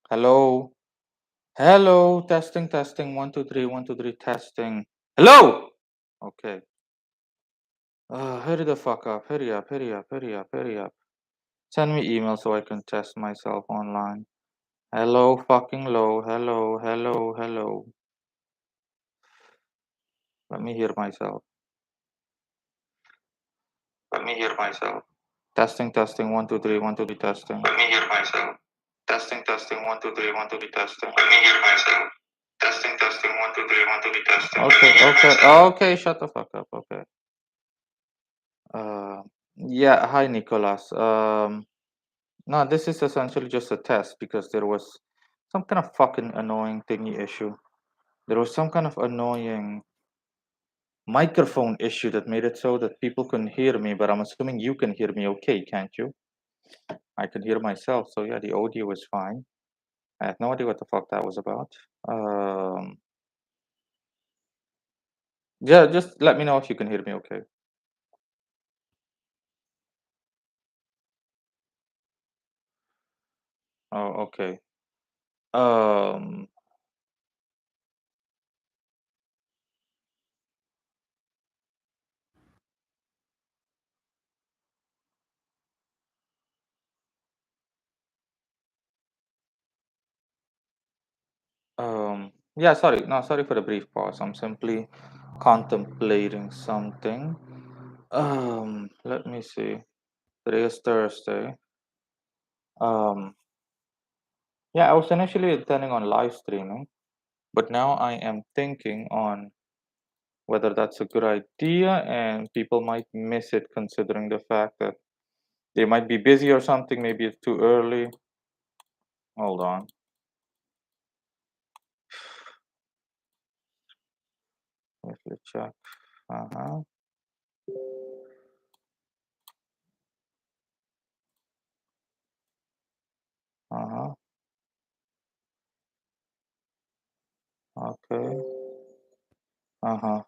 Hello. Hello. Testing, testing. 1, 2, 3, 1, 2, 3, testing. Hello. Okay. Hurry the fuck up. Hurry up. Hurry up. Hurry up. Hurry up. Send me email so I can test myself online. Hello, fucking low. Hello. Hello. Hello. Let me hear myself. Let me hear myself. Testing, testing. 1, 2, 3, 1, 2, 3, testing. Let me hear myself. Testing, testing. 1, 2, 3, 1, 2, 3, testing. Let me hear myself. Testing, testing. 1, 2, 3, 1, 2, 3, testing. Okay. Okay. Okay. Shut the fuck up. Okay. Uh, yeah, hi Nicholas. No, this is essentially just a test because there was some kind of fucking annoying thingy issue. There was some kind of annoying microphone issue that made it so that people couldn't hear me, but I'm assuming you can hear me okay, can't you? I can hear myself, so yeah, the audio is fine. I had no idea what the fuck that was about. Um, yeah, just let me know if you can hear me okay. Oh, okay. Um, yeah, sorry. No, sorry for the brief pause. I'm simply contemplating something. Let me see. Today is Thursday. Um, yeah, I was initially intending on live streaming, but now I am thinking on whether that's a good idea and people might miss it considering the fact that they might be busy or something. Maybe it's too early. Hold on. Let me check. Uh-huh. Uh-huh. Okay. Uh-huh.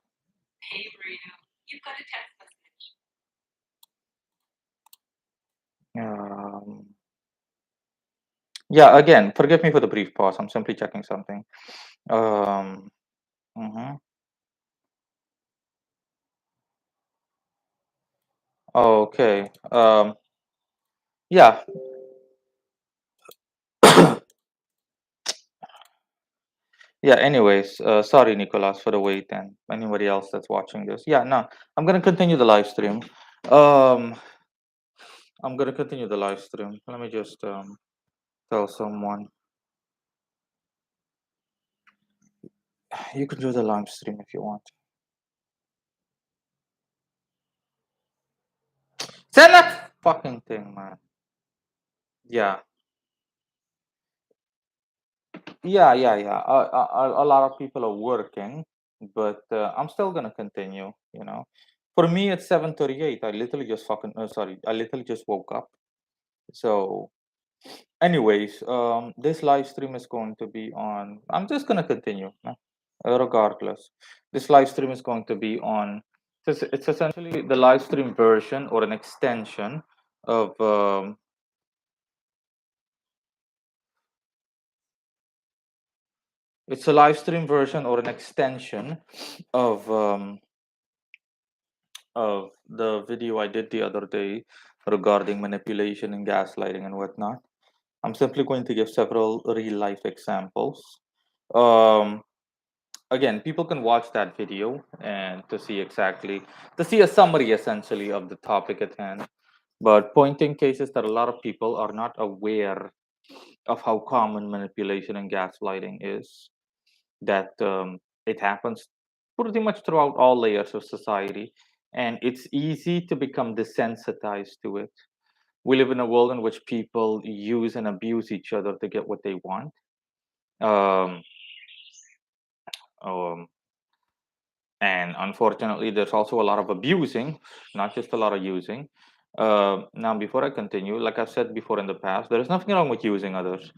Um, yeah, again, forgive me for the brief pause. I'm simply checking something. Um, mhm. Okay. Yeah. Yeah, anyways, sorry, Nicolas, for the wait and anybody else that's watching this. Yeah, no, I'm gonna continue the live stream. Um, I'm gonna continue the live stream. Let me just tell someone you can do the live stream if you want. Send that fucking thing, man. Yeah, yeah. A lot of people are working, but I'm still gonna continue. You know, for me it's 7:38. I literally just fucking sorry. I literally just woke up. So anyways, this live stream is going to be on. I'm just gonna continue, regardless. This live stream is going to be on. It's essentially the live stream version or an extension of. It's a live stream version or an extension of the video I did the other day regarding manipulation and gaslighting and whatnot. I'm simply going to give several real life examples. Um, Again, people can watch that video and to see a summary essentially of the topic at hand. But pointing cases that a lot of people are not aware of how common manipulation and gaslighting is. That it happens pretty much throughout all layers of society, and it's easy to become desensitized to it. We live in a world in which people use and abuse each other to get what they want. Um, um, and unfortunately, there's also a lot of abusing, not just a lot of using. Now, before I continue, like I've said before in the past, there is nothing wrong with using others.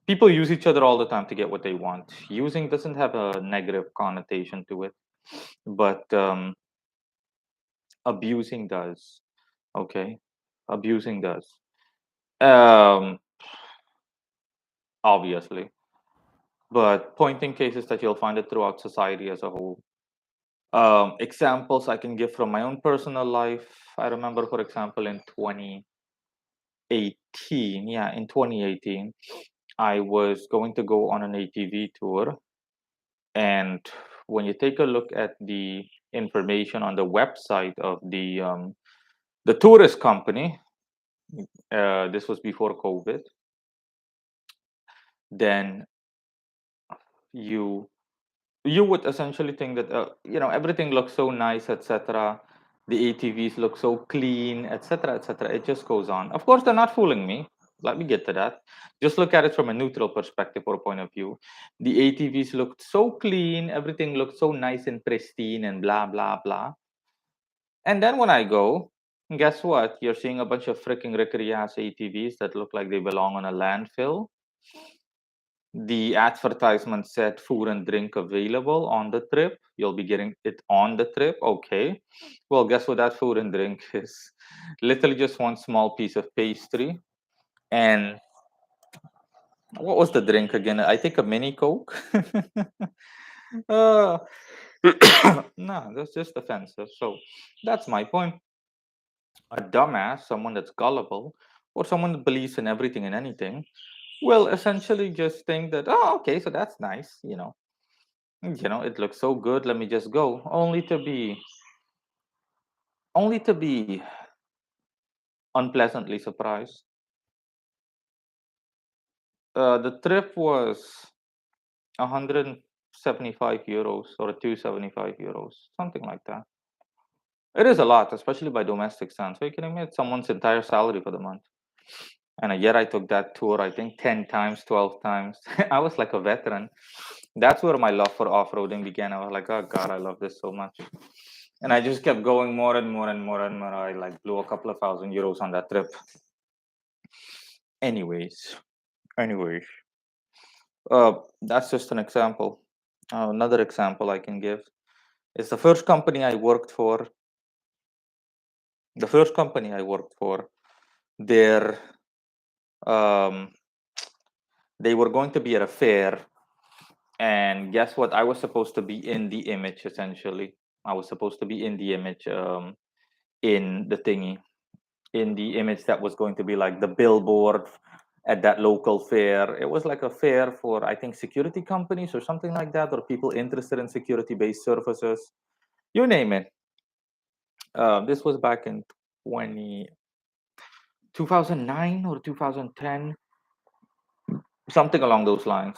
People use each other all the time to get what they want. Using doesn't have a negative connotation to it, but abusing does. Okay, abusing does. Um, obviously. But pointing cases that you'll find it throughout society as a whole. Examples I can give from my own personal life. I remember, for example, in 2018, yeah, in 2018, I was going to go on an ATV tour. And when you take a look at the information on the website of the tourist company, this was before COVID, then you you would essentially think that everything looks so nice, etc. The ATVs look so clean, etc., etc. It just goes on. Of course, they're not fooling me. Let me get to that. Just look at it from a neutral perspective or point of view. The ATVs looked so clean, everything looked so nice and pristine, and blah blah blah. And then when I go, guess what? You're seeing a bunch of freaking Rickety ass ATVs that look like they belong on a landfill. The advertisement said food and drink available on the trip. You'll be getting it on the trip. Okay. Well, guess what that food and drink is? Literally just one small piece of pastry. And what was the drink again? I think a mini Coke. uh, no, that's just offensive. So that's my point. A dumbass, someone that's gullible, or someone that believes in everything and anything, will essentially just think that, oh, okay, so that's nice, it looks so good, let me just go, only to be unpleasantly surprised. The trip was 175 euros or 275 euros, something like that. It is a lot, especially by domestic standards. Are you kidding me? It's someone's entire salary for the month. And yet I took that tour, I think 10 times, 12 times. I was like a veteran. That's where my love for off-roading began. I was like, oh God, I love this so much. And I just kept going more and more and more and more. I like blew a couple of thousand euros on that trip. Anyways, anyways, that's just an example. Another example I can give is the first company I worked for. The first company I worked for, their um, they were going to be at a fair, and guess what? I was supposed to be in the image essentially. I was supposed to be in the image, in the thingy, in the image that was going to be like the billboard at that local fair. It was like a fair for, I think, security companies or something like that, or people interested in security based services. You name it. This was back in 20, 2009 or 2010, something along those lines.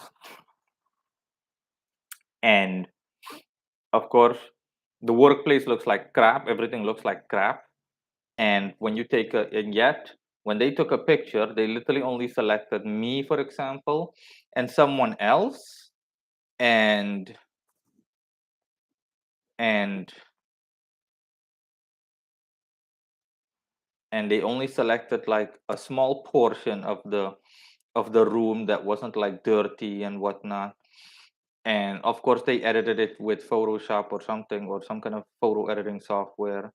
And of course, the workplace looks like crap. Everything looks like crap. And when you take a, and yet, when they took a picture, they literally only selected me, for example, and someone else, and and and they only selected like a small portion of the room that wasn't like dirty and whatnot. And of course, they edited it with Photoshop or something, or some kind of photo editing software.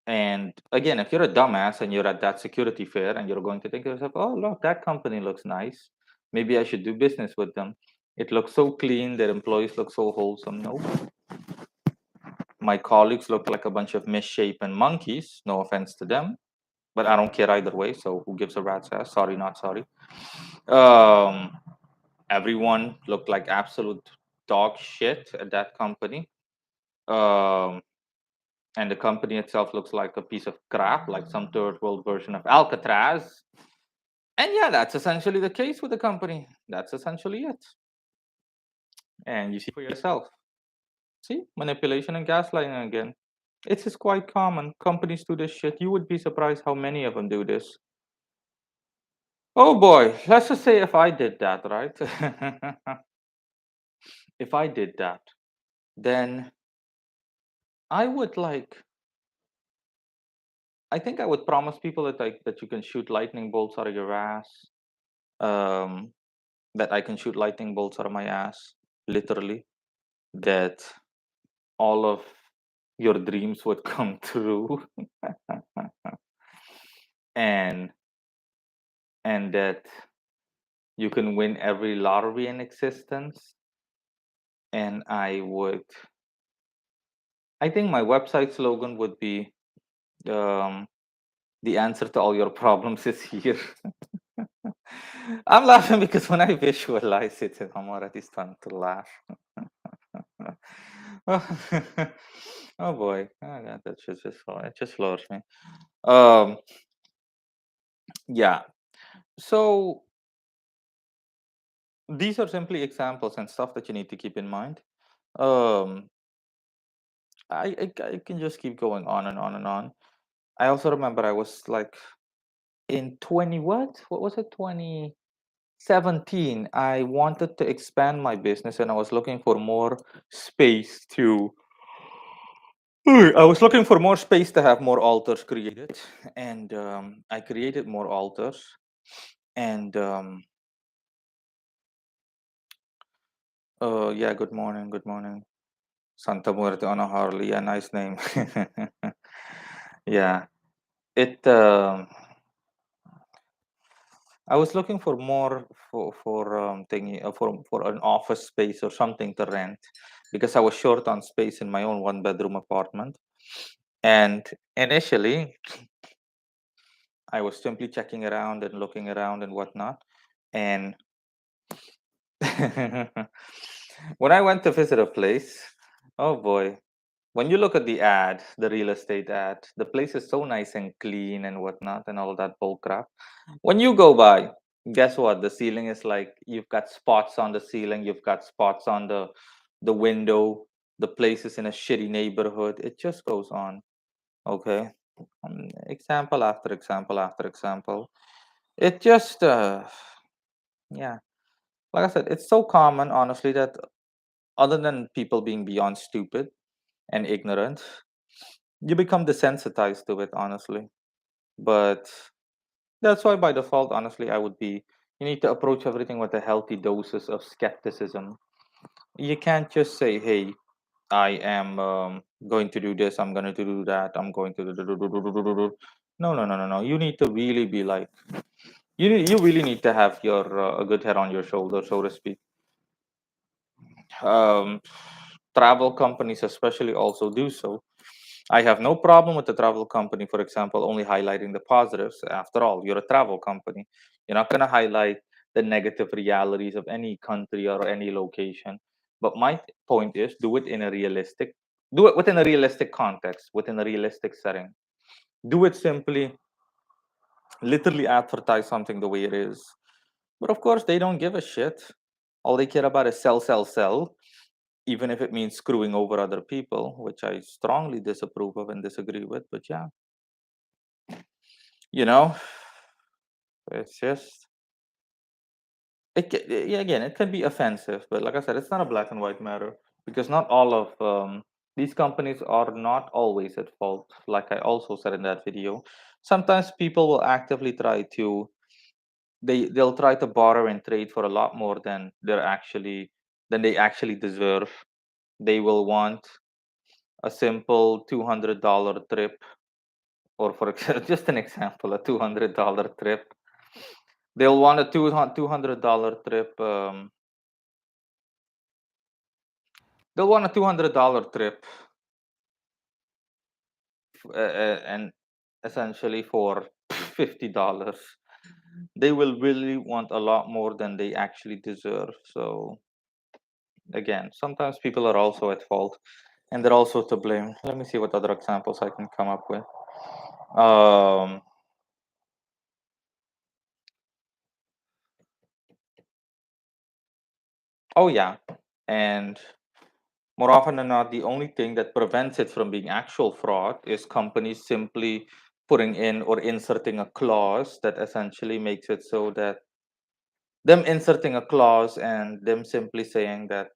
And again, if you're a dumbass and you're at that security fair and you're going to think to yourself, oh, look, that company looks nice. Maybe I should do business with them. It looks so clean. Their employees look so wholesome. No, my colleagues look like a bunch of misshapen monkeys. No offense to them, but I don't care either way. So who gives a rat's ass? Sorry, not sorry. Um, Everyone looked like absolute dog shit at that company. Um, and the company itself looks like a piece of crap, like some third world version of Alcatraz. And yeah, that's essentially the case with the company. That's essentially it. And you see for yourself. See, manipulation and gaslighting again. It's just quite common. Companies do this shit. You would be surprised how many of them do this. Oh boy, let's just say if I did that, right? If I did that, then I would like, I think I would promise people that you can shoot lightning bolts out of your ass. Um, that I can shoot lightning bolts out of my ass, literally. That all of your dreams would come true, and and that You can win every lottery in existence, and I think my website slogan would be, um, the answer to all your problems is here. I'm laughing because when I visualize it, I'm already starting to laugh. Oh boy, oh, God, that it just floors me. Um, yeah. So these are simply examples and stuff that you need to keep in mind. Um, I can just keep going on and on and on. I also remember I was like in 20 what was it, 2017, I wanted to expand my business and I was looking for more space to I was looking for more space to have more altars created, and I created more altars. And yeah, good morning, good morning. Santa Muerte on a Harley, a nice name. Yeah, it. I was looking for more for thingy for an office space or something to rent because I was short on space in my own one bedroom apartment. And initially, I was simply checking around and looking around and whatnot. And when I went to visit a place, oh boy, when you look at the ad, the real estate ad, the place is so nice and clean and whatnot and all that bull crap. When you go by, guess what? The ceiling is like you've got spots on the ceiling, you've got spots on the window. The place is in a shitty neighborhood. It just goes on. Okay. Example after example after example. It just yeah. Like I said, it's so common, honestly, that other than people being beyond stupid and ignorant, you become desensitized to it, honestly. But that's why, by default, honestly, I would be you need to approach everything with a healthy doses of skepticism. You can't just say, hey, I am going to do this, I'm going to do that, I'm going to do. No, no, no, no, no. You need to really be like, you really need to have your a good head on your shoulder, so to speak. um, Travel companies especially also do so. I have no problem with the travel company, for example, only highlighting the positives. After all, you're a travel company. You're not going to highlight the negative realities of any country or any location. But my point is, do it within a realistic context, within a realistic setting. Do it simply, literally advertise something the way it is. But of course, they don't give a shit. All they care about is sell, sell, sell, even if it means screwing over other people, which I strongly disapprove of and disagree with. But yeah, you know, it's just yeah, again, it can be offensive, but like I said, it's not a black and white matter because not all of these companies are not always at fault. Like I also said in that video, sometimes people will actively try to they'll try to borrow and trade for a lot more than they actually deserve. They will want a simple $200 trip, or for just an example, a $200 trip. They'll want a $200 trip. They'll want a $200 trip, and essentially for $50. They will really want a lot more than they actually deserve. So again, sometimes people are also at fault, and they're also to blame. Let me see what other examples I can come up with. Um, oh yeah, and more often than not, the only thing that prevents it from being actual fraud is companies simply putting in or inserting a clause that essentially makes it so that them inserting a clause and them simply saying that,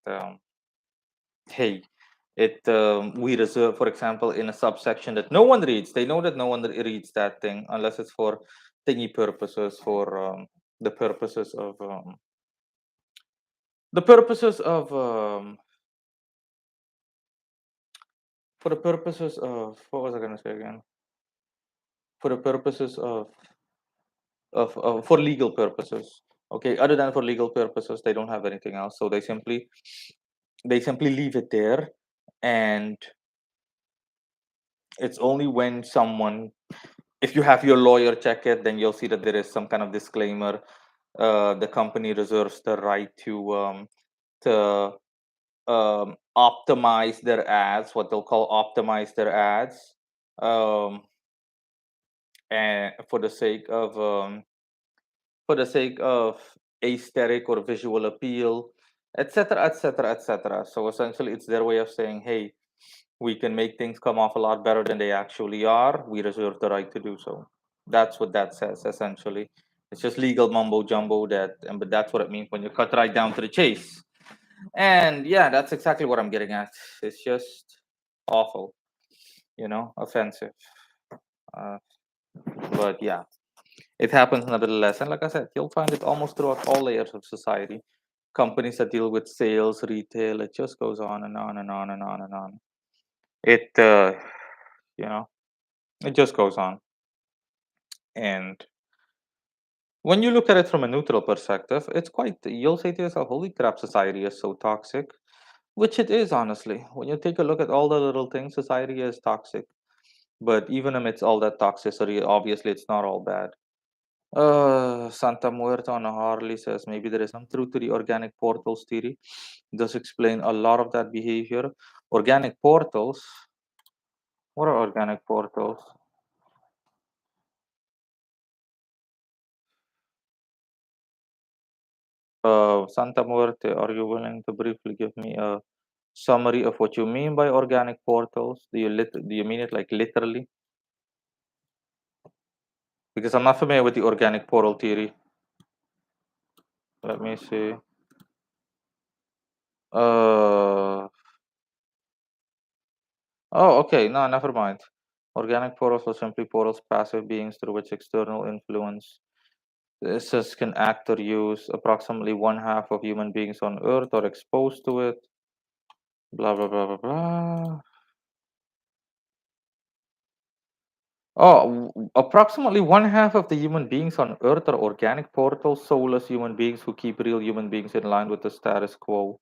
hey, it we reserve, for example, in a subsection that no one reads. They know that no one reads that thing unless it's for thingy purposes, for the purposes of the purposes of for the purposes of what was I going to say again? For the purposes of for legal purposes. Okay, other than for legal purposes, they don't have anything else. So they simply leave it there, and it's only when someone, if you have your lawyer check it, then you'll see that there is some kind of disclaimer. The company reserves the right to optimize their ads, what they'll call optimize their ads, um, and for the sake of aesthetic or visual appeal, etc., etc., etc. So essentially, it's their way of saying, "Hey, we can make things come off a lot better than they actually are. We reserve the right to do so." That's what that says essentially. It's just legal mumbo jumbo but that's what it means when you cut right down to the chase. And yeah, that's exactly what I'm getting at. It's just awful, offensive. Uh, but yeah, it happens nevertheless. And like I said, you'll find it almost throughout all layers of society. Companies that deal with sales, retail, it just goes on and on and on and on and on. It, you know, it just goes on. And when you look at it from a neutral perspective, you'll say to yourself, holy crap, society is so toxic, which it is, honestly. When you take a look at all the little things, society is toxic. But even amidst all that toxicity, obviously, it's not all bad. Santa Muerta on a Harley says maybe there is some truth to the organic portals theory. Does explain a lot of that behavior. Organic portals. What are organic portals? Santa Muerte, are you willing to briefly give me a summary of what you mean by organic portals? Do you mean it like literally? Because I'm not familiar with the organic portal theory. Let me see. Uh oh, okay. No, never mind. Organic portals are simply portals, passive beings through which external influence this can act or use. Approximately one half of human beings on Earth are exposed to it. Blah blah blah blah blah. Approximately one half of the human beings on Earth are organic portals, soulless human beings who keep real human beings in line with the status quo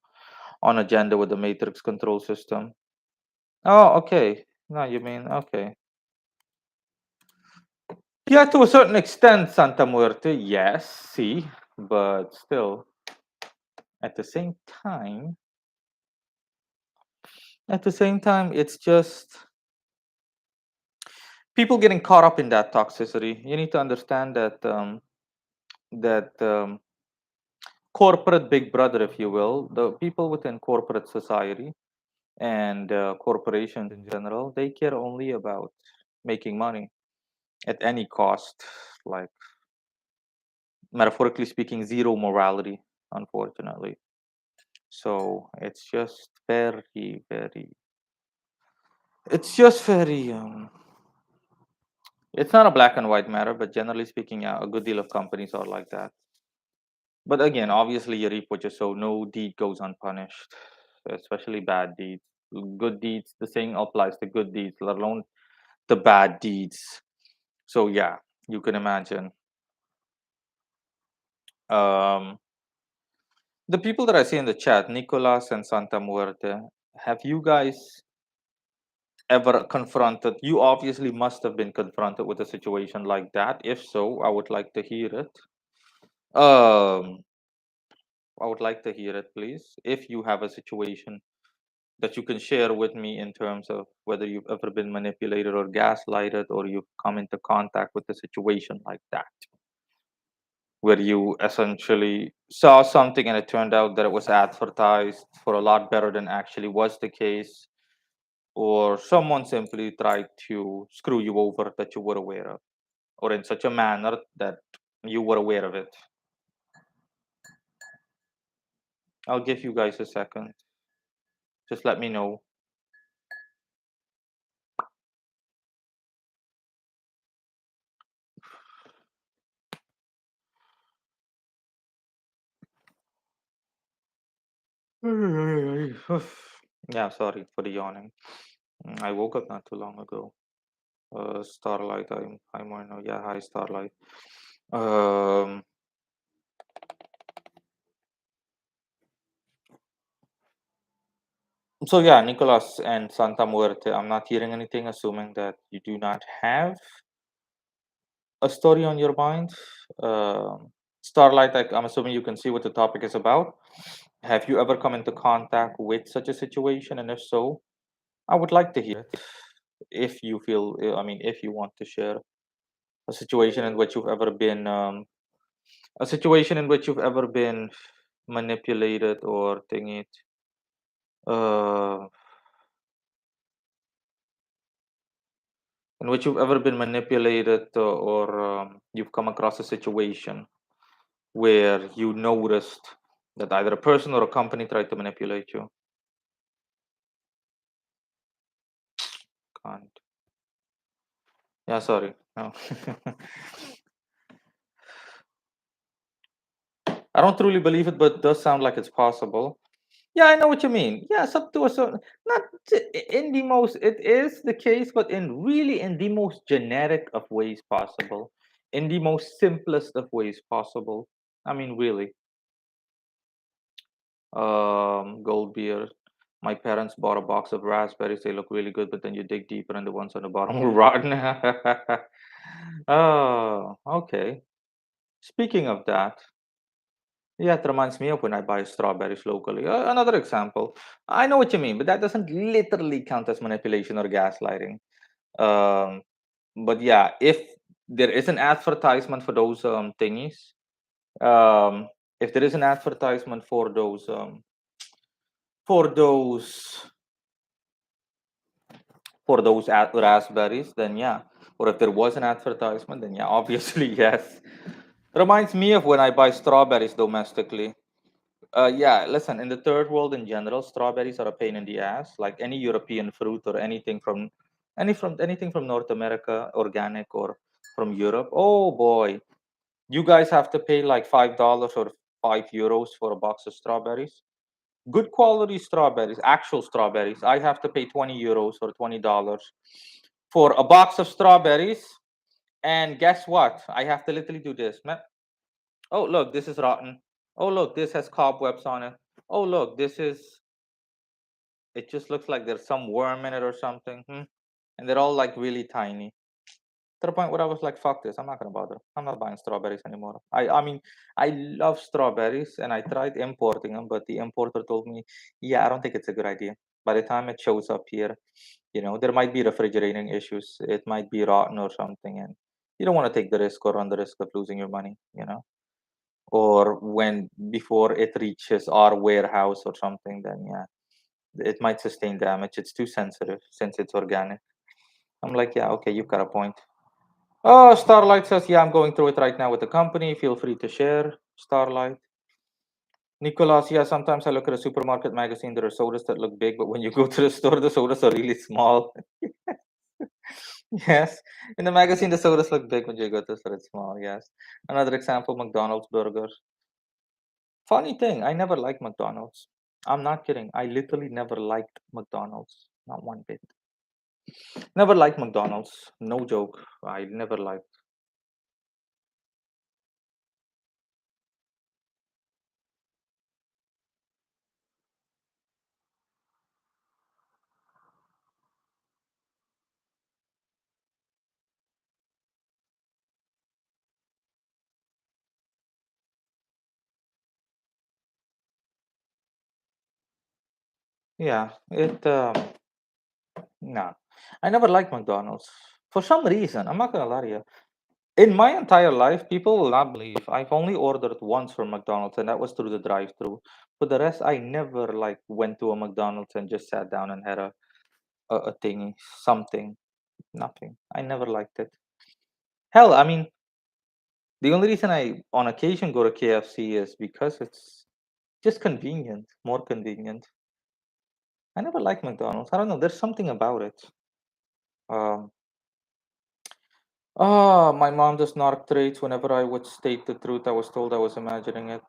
on agenda with the matrix control system. Oh, okay. No, you mean okay. Yeah, to a certain extent, Santa Muerte, yes, see, but still, at the same time, it's just people getting caught up in that toxicity. You need to understand that corporate big brother, if you will, the people within corporate society and corporations in general, they care only about making money at any cost. Like metaphorically speaking, zero morality, unfortunately. So it's just very it's not a black and white matter, but generally speaking, yeah, a good deal of companies are like that. But again, obviously, you reap what you sow. No deed goes unpunished, especially bad deeds. Good deeds, the saying applies to good deeds, let alone the bad deeds. So yeah, you can imagine. Um, the people that I see in the chat, Nicolas and Santa Muerte, have you guys ever confronted? You obviously must have been confronted with a situation like that. If so, I would like to hear it. Um, I would like to hear it, please. If you have a situation that you can share with me in terms of whether you've ever been manipulated or gaslighted or you've come into contact with a situation like that, where you essentially saw something and it turned out that it was advertised for a lot better than actually was the case, or someone simply tried to screw you over that you were aware of, or in such a manner that you were aware of it. I'll give you guys a second. Just let me know. Yeah, sorry for the yawning. I woke up not too long ago. Starlight, I might know. Yeah, hi, Starlight. Um, So yeah, Nicolas and Santa Muerte, I'm not hearing anything, assuming that you do not have a story on your mind. Starlight, I'm assuming you can see what the topic is about. Have you ever come into contact with such a situation? And if so, I would like to hear it. If you feel, I mean, if you want to share a situation in which you've ever been, a situation in which you've ever been manipulated or thingy, uh, in which you've ever been manipulated or you've come across a situation where you noticed that either a person or a company tried to manipulate you. Can't. Yeah, sorry. No. I don't truly believe it, but it does sound like it's possible. Yeah, I know what you mean. Yes, up to a certain, not in the most, it is the case, but in the most generic of ways possible, in the most simplest of ways possible. I mean, really. Gold beer. My parents bought a box of raspberries. They look really good, but then you dig deeper and the ones on the bottom were rotten. Oh, okay. Speaking of that, yeah, it reminds me of when I buy strawberries locally. Another example. I know what you mean, but that doesn't literally count as manipulation or gaslighting. Um, but yeah, if there is an advertisement for those thingies, um, if there is an advertisement for those raspberries, then yeah. Or if there was an advertisement, then yeah, obviously yes. Reminds me of when I buy strawberries domestically. Yeah, listen, in the third world in general, strawberries are a pain in the ass. Like any European fruit or anything from North America, organic or from Europe. Oh boy, you guys have to pay like $5 or €5 for a box of strawberries. Good quality strawberries, actual strawberries. I have to pay €20 or $20 for a box of strawberries. And guess what? I have to literally do this. Oh, look, this is rotten. Oh, look, this has cobwebs on it. Oh, look, it just looks like there's some worm in it or something. And they're all like really tiny. To the point where I was like, fuck this, I'm not gonna bother. I'm not buying strawberries anymore. I mean, I love strawberries and I tried importing them, but the importer told me, yeah, I don't think it's a good idea. By the time it shows up here, there might be refrigerating issues. It might be rotten or something, and you don't want to take the risk or run the risk of losing your money. Or when before it reaches our warehouse or something, then yeah, it might sustain damage. It's too sensitive since it's organic. I'm like, yeah, okay, you've got a point. Oh, Starlight says, yeah, I'm going through it right now with the company. Feel free to share, Starlight. Nicholas, yeah, sometimes I look at a supermarket magazine. There are sodas that look big, but when you go to the store, the sodas are really small. Yes. In the magazine, the sodas look big. When you go to the store, it's small. Yes. Another example, McDonald's burgers. Funny thing, I never liked McDonald's. I'm not kidding. I literally never liked McDonald's. Not one bit. Never liked McDonald's. No joke. I never liked. Yeah, nah. I never liked McDonald's. For some reason, I'm not gonna lie to you. In my entire life, people will not believe I've only ordered once from McDonald's, and that was through the drive-through. For the rest, I never like went to a McDonald's and just sat down and had a thingy, something, nothing. I never liked it. Hell, I mean, the only reason I on occasion go to KFC is because it's just convenient, more convenient. I never liked McDonald's. I don't know. There's something about it. Um, my mom does narc traits. Whenever I would state the truth, I was told I was imagining it.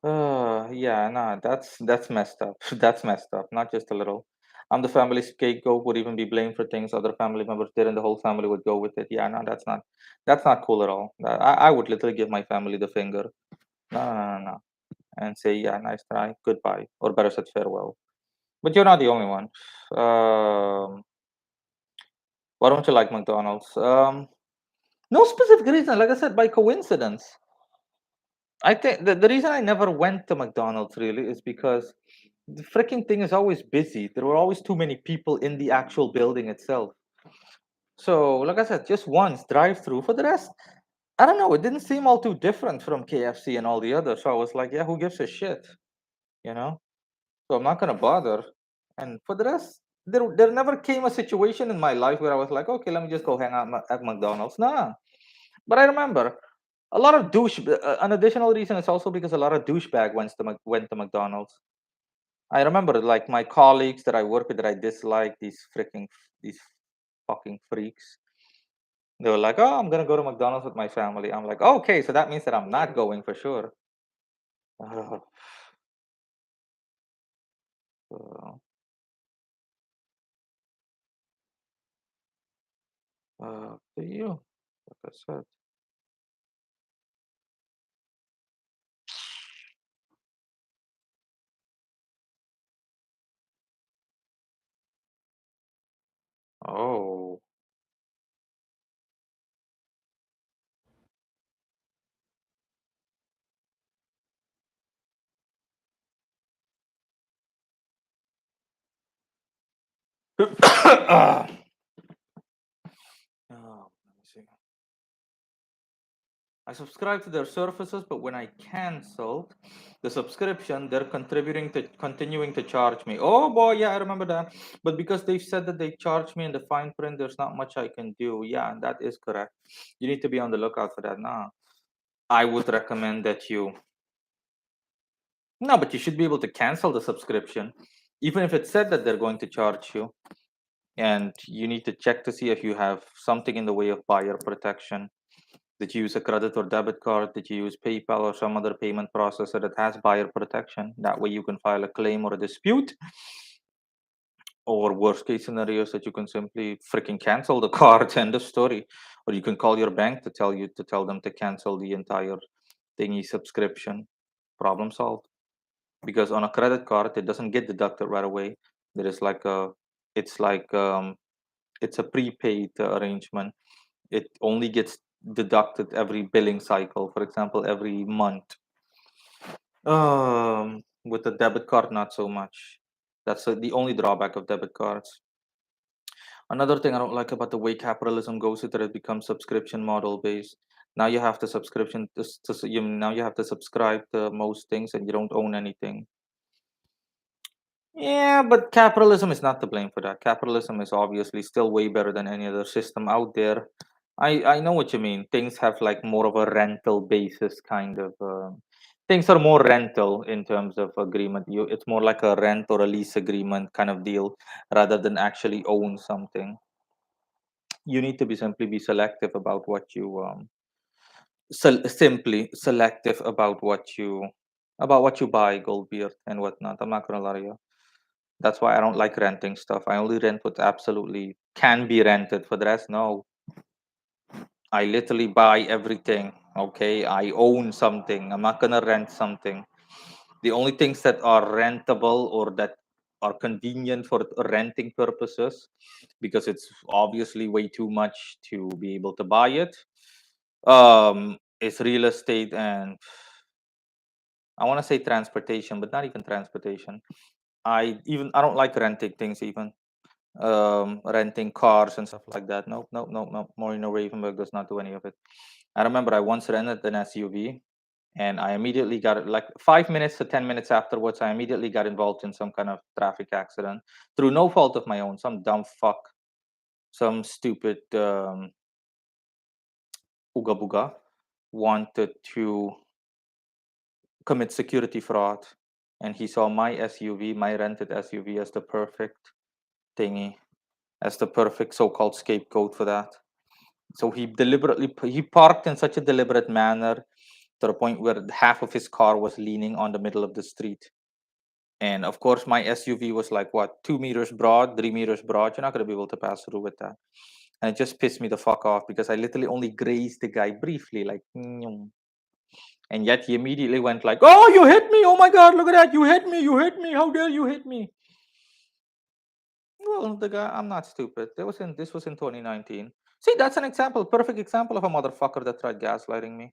Yeah, nah, that's messed up. That's messed up. Not just a little. I'm the family scapegoat. Would even be blamed for things other family members did, and the whole family would go with it. Yeah, no, that's not cool at all. I would literally give my family the finger. No, no, no, no. and say, "Yeah, nice try, goodbye," or better said, farewell. But you're not the only one. Why don't you like McDonald's? No specific reason. Like I said, by coincidence. I think the reason I never went to McDonald's really is because the freaking thing is always busy. There were always too many people in the actual building itself. So, like I said, just once drive through. For the rest, I don't know. It didn't seem all too different from KFC and all the others. So I was like, yeah, who gives a shit? You know? So I'm not gonna bother. And for the rest, there never came a situation in my life where I was like, okay, let me just go hang out at McDonald's. Nah. But I remember a lot of an additional reason is also because a lot of douchebag went to McDonald's. I remember like my colleagues that I work with that I dislike, these fucking freaks. They were like, "Oh, I'm gonna go to McDonald's with my family." I'm like, "Okay, so that means that I'm not going for sure." Uh, so, to you, like I said. Oh. Ah. Oh, let me see. I subscribe to their services, but when I canceled the subscription, they're continuing to charge me. Oh boy, yeah, I remember that. But because they've said that they charge me in the fine print, there's not much I can do. Yeah, and that is correct. You need to be on the lookout for that. Nah, I would recommend that you. No, but you should be able to cancel the subscription, even if it said that they're going to charge you. And you need to check to see if you have something in the way of buyer protection. Did you use a credit or debit card? Did you use PayPal or some other payment processor that has buyer protection? That way you can file a claim or a dispute. Or worst case scenarios that you can simply freaking cancel the card, end of story. Or you can call your bank to tell them to cancel the entire thingy subscription. Problem solved. Because on a credit card it doesn't get deducted right away. There is like a it's like it's a prepaid arrangement. It only gets deducted every billing cycle, for example, every month. With the debit card, not so much. That's the only drawback of debit cards. Another thing I don't like about the way capitalism goes is that it becomes subscription model based. Now you have to now you have to subscribe to most things and you don't own anything. Yeah, but capitalism is not to blame for that. Capitalism is obviously still way better than any other system out there. I know what you mean. Things have like more of a rental basis kind of. Things are more rental in terms of agreement. It's more like a rent or a lease agreement kind of deal rather than actually own something. You need to be simply be selective about what you simply selective about what you buy, Goldbeard and whatnot. I'm not gonna lie to you. That's why I don't like renting stuff. I only rent what absolutely can be rented. For the rest, no. I literally buy everything. Okay, I own something. I'm not gonna rent something. The only things that are rentable or that are convenient for renting purposes, because it's obviously way too much to be able to buy it, is real estate and I want to say transportation, but not even transportation. I don't like renting things even. Renting cars and stuff like that. Nope, nope, nope, nope. Moreno Ravenberg does not do any of it. I remember I once rented an SUV and I immediately got it like 5 minutes to 10 minutes afterwards. I immediately got involved in some kind of traffic accident through no fault of my own. Some dumb fuck, some stupid ooga booga wanted to commit security fraud and he saw my SUV, my rented SUV, as the perfect thingy, as the perfect so-called scapegoat for that. So he parked in such a deliberate manner to the point where half of his car was leaning on the middle of the street. And of course, my SUV was like what 2 meters broad, 3 meters broad. You're not gonna be able to pass through with that. And it just pissed me the fuck off because I literally only grazed the guy briefly, like And yet he immediately went like, "Oh, you hit me! Oh my God, look at that! You hit me! You hit me! How dare you hit me?" Well, the guy, I'm not stupid. This was in 2019. See, that's an example, perfect example of a motherfucker that tried gaslighting me.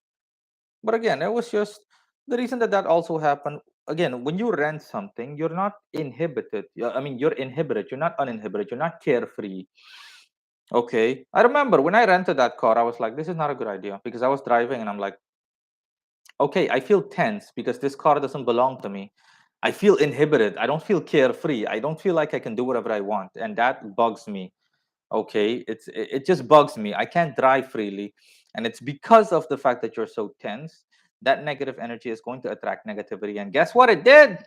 But again, it was just the reason that also happened. Again, when you rent something, you're not inhibited. I mean, you're inhibited. You're not uninhibited. You're not carefree. Okay. I remember when I rented that car, I was like, this is not a good idea because I was driving and I'm like, okay, I feel tense because this car doesn't belong to me. I feel inhibited. I don't feel carefree. I don't feel like I can do whatever I want. And that bugs me. Okay. It just bugs me. I can't drive freely. And it's because of the fact that you're so tense. That negative energy is going to attract negativity. And guess what it did?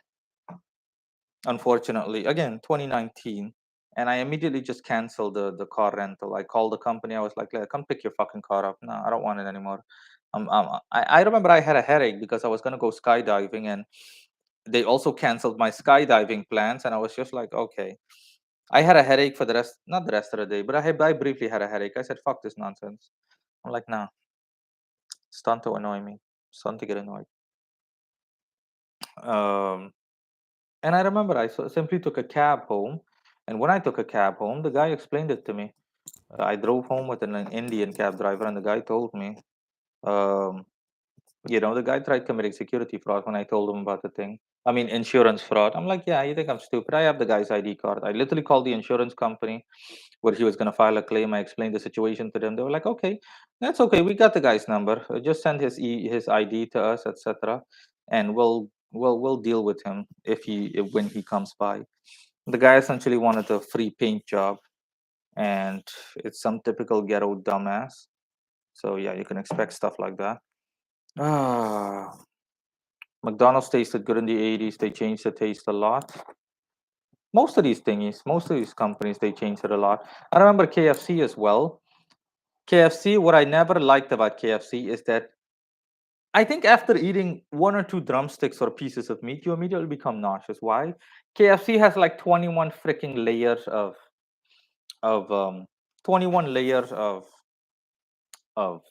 Unfortunately, again, 2019. And I immediately just canceled the car rental. I called the company. I was like, come pick your fucking car up. No, I don't want it anymore. I remember I had a headache because I was going to go skydiving and they also canceled my skydiving plans. And I was just like, okay. I had a headache for the rest, not the rest of the day, but I briefly had a headache. I said, fuck this nonsense. I'm like, nah, it's done to annoy me. It's done to get annoyed. Um, and I remember simply took a cab home. And when I took a cab home, the guy explained it to me. I drove home with an Indian cab driver, and the guy told me, um, the guy tried committing security fraud when I told him about the thing. I mean, insurance fraud. I'm like, yeah, you think I'm stupid? I have the guy's ID card. I literally called the insurance company where he was going to file a claim. I explained the situation to them. They were like, okay, that's okay. We got the guy's number. Just send his ID to us, etc., and we'll deal with him when he comes by. The guy essentially wanted a free paint job, and it's some typical ghetto dumbass. So yeah, you can expect stuff like that. Ah, McDonald's tasted good in the 80s. They changed the taste a lot. Most of these companies, they changed it a lot. I remember KFC as well. KFC, what I never liked about KFC is that I think after eating one or two drumsticks or pieces of meat, you immediately become nauseous. Why? KFC has like 21 freaking layers of 21 layers of of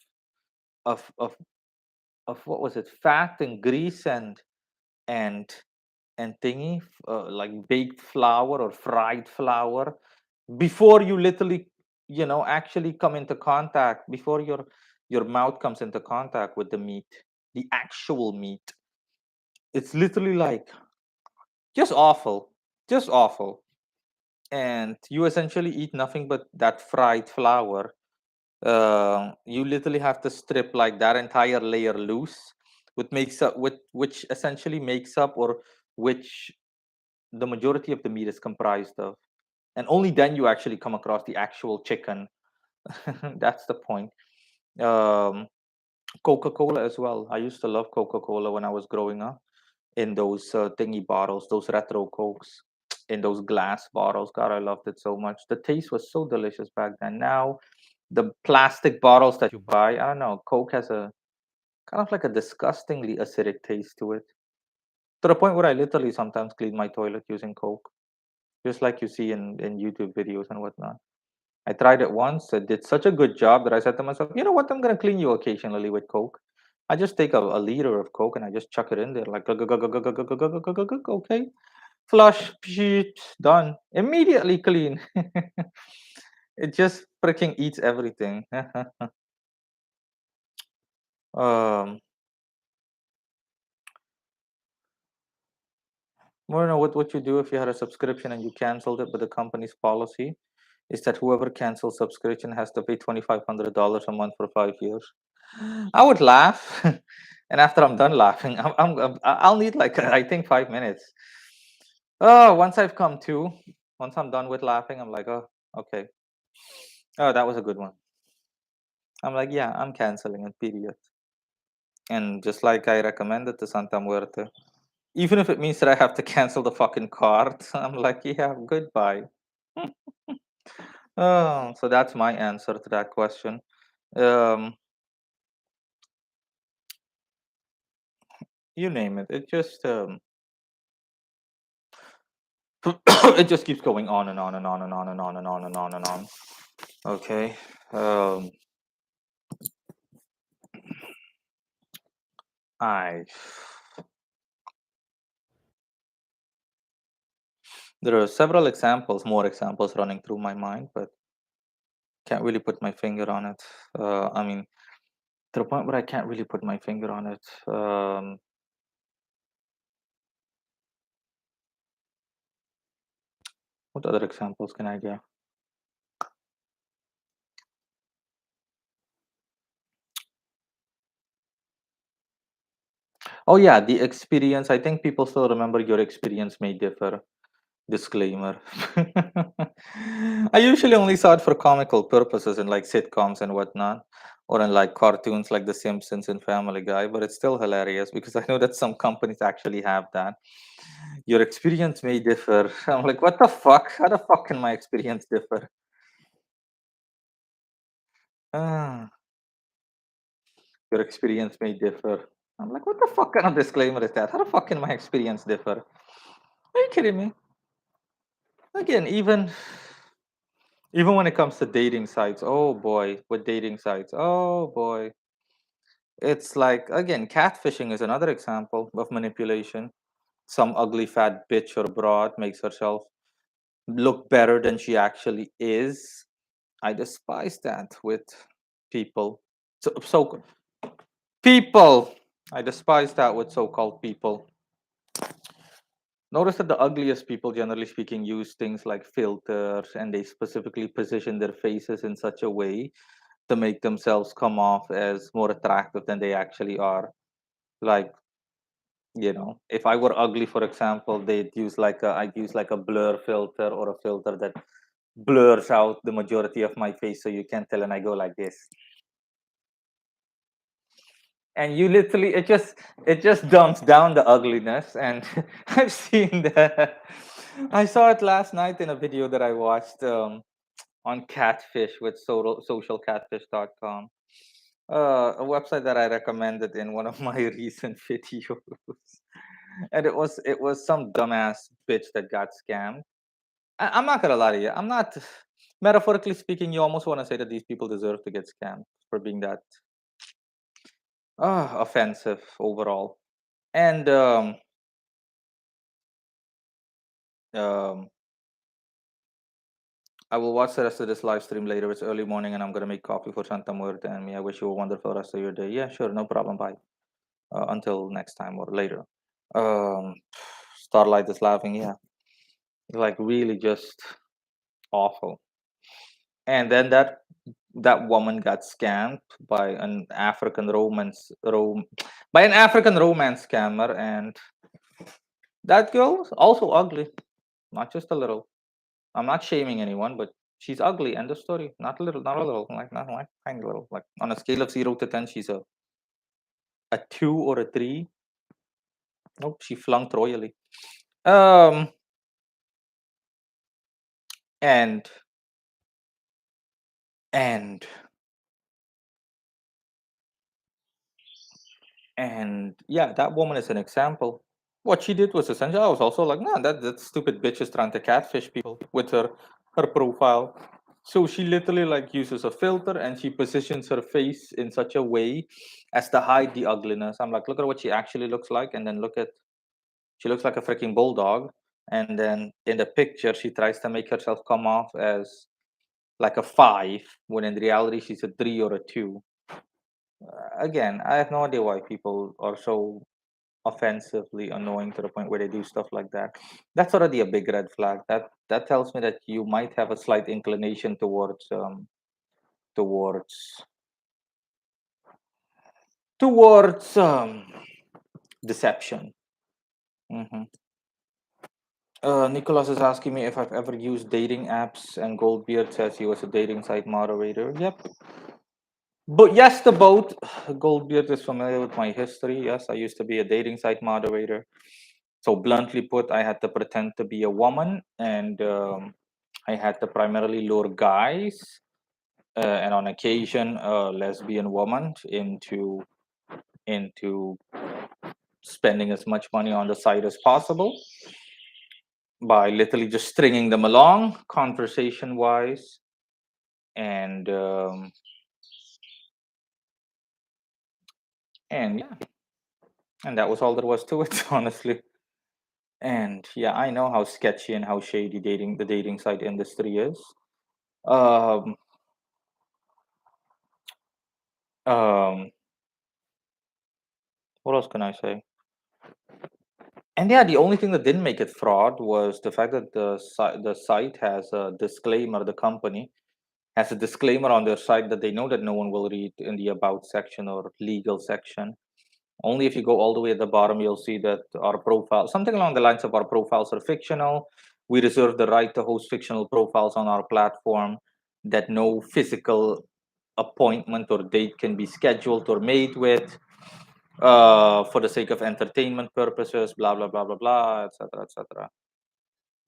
of of what was it? Fat and grease and and thingy, like baked flour or fried flour, before you literally, actually come into contact, before your mouth comes into contact with the meat, the actual meat. It's literally like just awful, just awful. And you essentially eat nothing but that fried flour. You literally have to strip like that entire layer loose, which essentially makes up, or which the majority of the meat is comprised of, and only then you actually come across the actual chicken. That's the point. um, Coca-Cola as well. I used to love Coca-Cola when I was growing up, in those thingy bottles, those retro Cokes, in those glass bottles. God, I loved it so much. The taste was so delicious back then. Now the plastic bottles that you buy, I don't know, Coke has a kind of like a disgustingly acidic taste to it, to the point where I literally sometimes clean my toilet using Coke, just like you see in YouTube videos and whatnot. I tried it once. It did such a good job that I said to myself, you know what? I'm gonna clean you occasionally with Coke. I just take a liter of Coke and I just chuck it in there, like okay, flush, pshit, done, immediately clean. It just freaking eats everything. um, I don't know what you do if you had a subscription and you canceled it, but the company's policy is that whoever cancels subscription has to pay $2,500 a month for 5 years. I would laugh, and after I'm done laughing, I'll need like I think 5 minutes. Oh, once I'm done with laughing, I'm like, oh, okay. Oh, that was a good one. I'm like, yeah, I'm canceling it. Period. And just like I recommended to Santa Muerte, even if it means that I have to cancel the fucking card, I'm like, yeah, goodbye. Oh, so that's my answer to that question. Um, you name it. It just it just keeps going on and on and on and on and on and on and on and on. Okay. Um, I There are several examples, more examples running through my mind, but can't really put my finger on it. I mean, to the point where I can't really put my finger on it. What other examples can I give? Oh yeah, the experience. I think people still remember your experience may differ. Disclaimer. I usually only saw it for comical purposes in like sitcoms and whatnot, or in like cartoons like The Simpsons and Family Guy, but it's still hilarious because I know that some companies actually have that. Your experience may differ. I'm like, what the fuck? How the fuck can my experience differ? Ah, your experience may differ. I'm like, what the fuck kind of disclaimer is that? How the fuck can my experience differ? Are you kidding me? Again, even when it comes to dating sites, oh boy, with dating sites, oh boy. It's like, again, catfishing is another example of manipulation. Some ugly fat bitch or broad makes herself look better than she actually is. I despise that with people. So people, I despise that with so-called people. Notice that the ugliest people, generally speaking, use things like filters, and they specifically position their faces in such a way to make themselves come off as more attractive than they actually are. Like, if I were ugly, for example, I'd use like a blur filter or a filter that blurs out the majority of my face so you can't tell, and I go like this. And you literally, it just dumps down the ugliness. And I've seen that. I saw it last night in a video that I watched on catfish with socialcatfish.com, a website that I recommended in one of my recent videos. And it was some dumbass bitch that got scammed. I'm not gonna lie to you. I'm not, metaphorically speaking, you almost want to say that these people deserve to get scammed for being that offensive overall. And um, I will watch the rest of this live stream later. It's early morning, and I'm gonna make coffee for Santa Muerte and me. I wish you a wonderful rest of your day. Yeah, sure, no problem. Bye. Until next time or later. Um, Starlight is laughing. Yeah, like really just awful. And then that woman got scammed by an African romance scammer, and that girl is also ugly, not just a little. I'm not shaming anyone, but she's ugly. End of story. Not a little, not a little, like not like tiny little. Like on a scale of 0 to 10, she's a 2 or a 3. Nope, she flunked royally. Um, and and and yeah, that woman is an example. What she did was essentially, I was also like, nah, that stupid bitch is trying to catfish people with her profile. So she literally like uses a filter and she positions her face in such a way as to hide the ugliness. I'm like, look at what she actually looks like, and then she looks like a freaking bulldog. And then in the picture, she tries to make herself come off as like a 5, when in reality she's a 3 or a 2. Again, I have no idea why people are so offensively annoying to the point where they do stuff like that. That's already a big red flag. That tells me that you might have a slight inclination towards towards deception. hmm Nicholas is asking me if I've ever used dating apps, and Goldbeard says he was a dating site moderator. Yep. But yes, the boat. Goldbeard is familiar with my history. Yes, I used to be a dating site moderator. So bluntly put, I had to pretend to be a woman, and I had to primarily lure guys, and on occasion, a lesbian woman into spending as much money on the site as possible by literally just stringing them along, conversation wise, and and yeah. and that was all there was to it, honestly. And yeah, I know how sketchy and how shady the dating site industry is. Um, um, what else can I say? And yeah, the only thing that didn't make it fraud was the fact that the site has a disclaimer. The company has a disclaimer on their site that they know that no one will read in the about section or legal section. Only if you go all the way at the bottom, you'll see that our profile, something along the lines of our profiles are fictional. We reserve the right to host fictional profiles on our platform, that no physical appointment or date can be scheduled or made with for the sake of entertainment purposes, blah, blah, blah, blah, blah, etc., etc.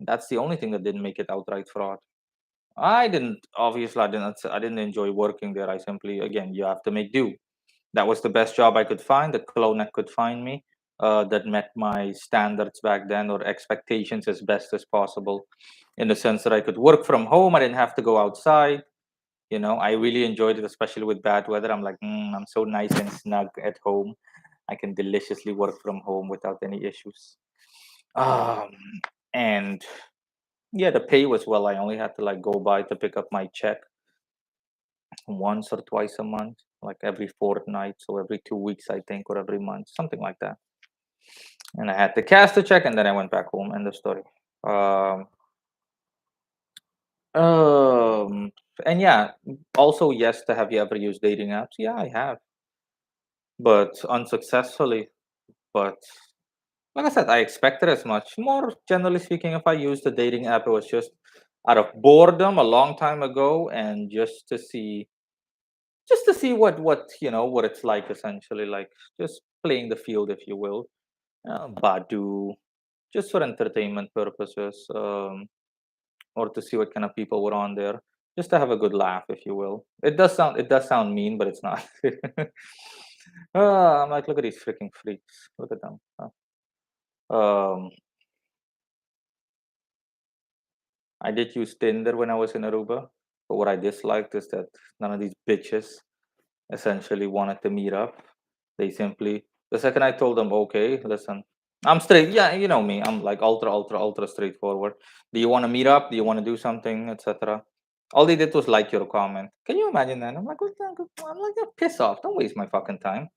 That's the only thing that didn't make it outright fraud. I didn't enjoy working there. I simply, again, you have to make do. That was the best job I could find, that Clonek could find me, that met my standards back then, or expectations, as best as possible, in the sense that I could work from home. I didn't have to go outside. I really enjoyed it, especially with bad weather. I'm like, I'm so nice and snug at home. I can deliciously work from home without any issues. Um, and yeah, the pay was well. I only had to like go by to pick up my check once or twice a month, like every fortnight, so every 2 weeks, I think, or every month, something like that. And I had to cash the check, and then I went back home. End of story. Um, um, and yeah, also yes, to have you ever used dating apps? Yeah, I have, but unsuccessfully. But like I said, I expected as much. More generally speaking, if I used a dating app, it was just out of boredom a long time ago, and just to see what it's like, essentially, like just playing the field, if you will. Badu, just for entertainment purposes, or to see what kind of people were on there, just to have a good laugh, if you will. It does sound mean, but it's not. I'm like, look at these freaking freaks. Look at them. Um, I did use Tinder when I was in Aruba, but what I disliked is that none of these bitches essentially wanted to meet up. They simply, the second I told them, okay, listen, I'm straight. Yeah, you know me. I'm like ultra, ultra, ultra straightforward. Do you want to meet up? Do you want to do something, etc.? All they did was like your comment. Can you imagine that? I'm like, I'm like, "Yeah, piss off. Don't waste my fucking time.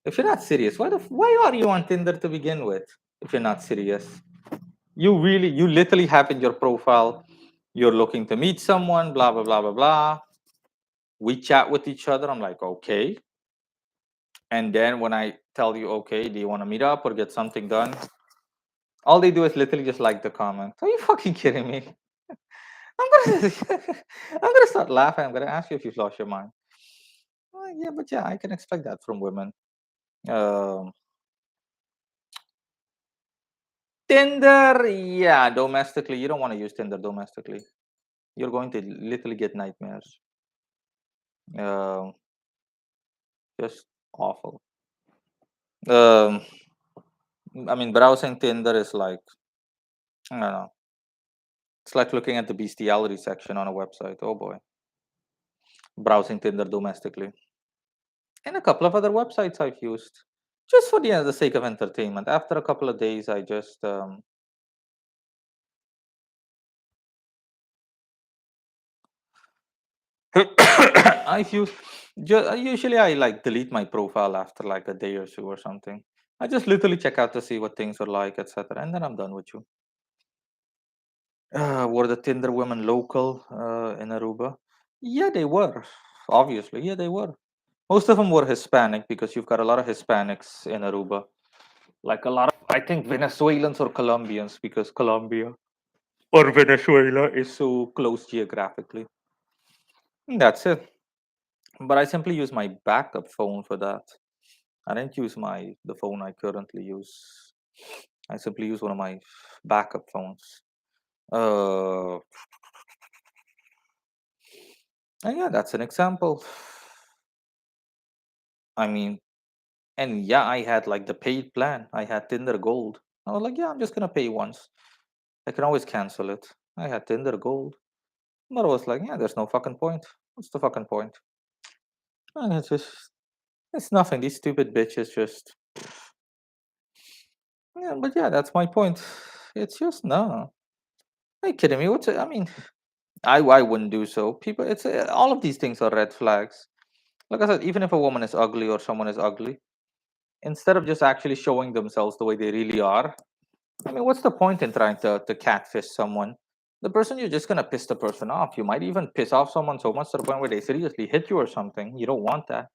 If you're not serious, why are you on Tinder to begin with? If you're not serious, you literally have in your profile, you're looking to meet someone, blah blah blah blah blah. We chat with each other. I'm like, okay. And then when I tell you, okay, do you want to meet up or get something done? All they do is literally just like the comment. Are you fucking kidding me? I'm gonna, I'm gonna start laughing. I'm gonna ask you if you've lost your mind. Yeah, but yeah, I can expect that from women. Um, Tinder, yeah, domestically, you don't want to use Tinder domestically. You're going to literally get nightmares. Um, just awful. Um, I mean, browsing Tinder is like, I don't know. It's like looking at the bestiality section on a website. Oh boy. Browsing Tinder domestically. And a couple of other websites I've used just for the sake of entertainment. After a couple of days, I just I've used usually I like delete my profile after like a day or two or something. I just literally check out to see what things are like, etc., and then I'm done with you. Were the Tinder women local in Aruba? Yeah, they were. Obviously, yeah, they were. Most of them were Hispanic because you've got a lot of Hispanics in Aruba. Like a lot of, I think, Venezuelans or Colombians, because Colombia or Venezuela is so close geographically. And that's it. But I simply use my backup phone for that. I didn't use the phone I currently use. I simply use one of my backup phones. Uh, and yeah, that's an example. I mean, and yeah, I had like the paid plan. I had Tinder Gold. I was like, yeah, I'm just gonna pay once. I can always cancel it. I had Tinder Gold. But I was like, yeah, there's no fucking point. What's the fucking point? And it's nothing. These stupid bitches just. Yeah, but yeah, that's my point. It's just no. Are you kidding me? I mean, I wouldn't do so. People, it's all of these things are red flags. Like I said, even if a woman is ugly or someone is ugly, instead of just actually showing themselves the way they really are, I mean, what's the point in trying to catfish someone? The person, you're just gonna piss the person off. You might even piss off someone so much to the point where they seriously hit you or something. You don't want that.